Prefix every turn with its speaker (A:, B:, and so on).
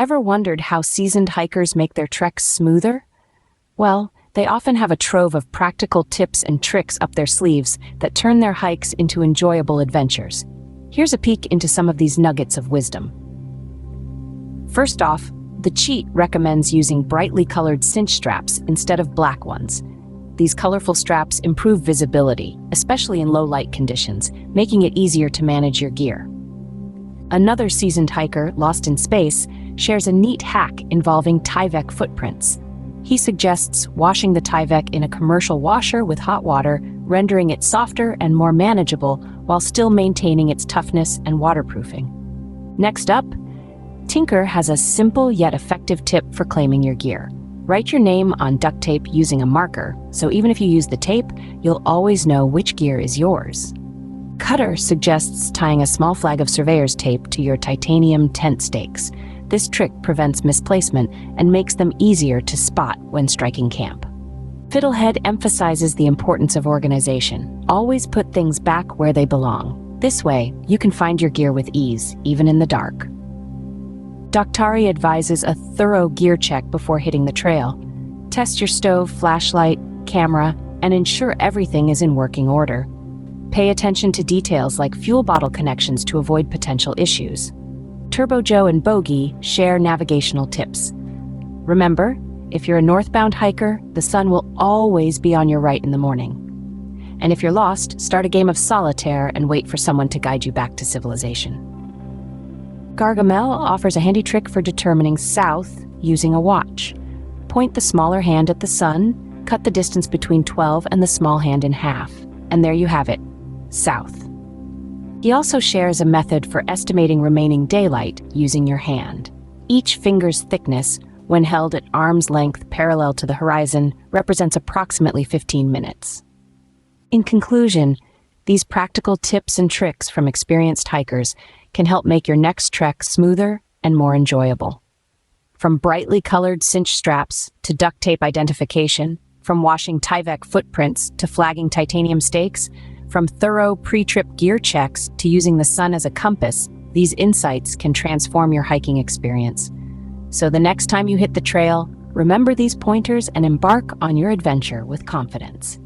A: Ever wondered how seasoned hikers make their treks smoother? Well, they often have a trove of practical tips and tricks up their sleeves that turn their hikes into enjoyable adventures. Here's a peek into some of these nuggets of wisdom. First off, the cheat recommends using brightly colored cinch straps instead of black ones. These colorful straps improve visibility, especially in low light conditions, making it easier to manage your gear. Another seasoned hiker, Lost in Space, shares a neat hack involving Tyvek footprints. He suggests washing the Tyvek in a commercial washer with hot water, rendering it softer and more manageable while still maintaining its toughness and waterproofing. Next up, Tinker has a simple yet effective tip for claiming your gear. Write your name on duct tape using a marker, so even if you use the tape, you'll always know which gear is yours. Cutter suggests tying a small flag of surveyor's tape to your titanium tent stakes. This trick prevents misplacement and makes them easier to spot when striking camp. Fiddlehead emphasizes the importance of organization. Always put things back where they belong. This way, you can find your gear with ease, even in the dark. Doctari advises a thorough gear check before hitting the trail. Test your stove, flashlight, camera, and ensure everything is in working order. Pay attention to details like fuel bottle connections to avoid potential issues. Turbo Joe and Bogey share navigational tips. Remember, if you're a northbound hiker, the sun will always be on your right in the morning. And if you're lost, start a game of solitaire and wait for someone to guide you back to civilization. Gargamel offers a handy trick for determining south using a watch. Point the smaller hand at the sun, cut the distance between 12 and the small hand in half, and there you have it, south. He also shares a method for estimating remaining daylight using your hand. Each finger's thickness, when held at arm's length parallel to the horizon, represents approximately 15 minutes. In conclusion, these practical tips and tricks from experienced hikers can help make your next trek smoother and more enjoyable. From brightly colored cinch straps to duct tape identification, from washing Tyvek footprints to flagging titanium stakes, from thorough pre-trip gear checks to using the sun as a compass, these insights can transform your hiking experience. So the next time you hit the trail, remember these pointers and embark on your adventure with confidence.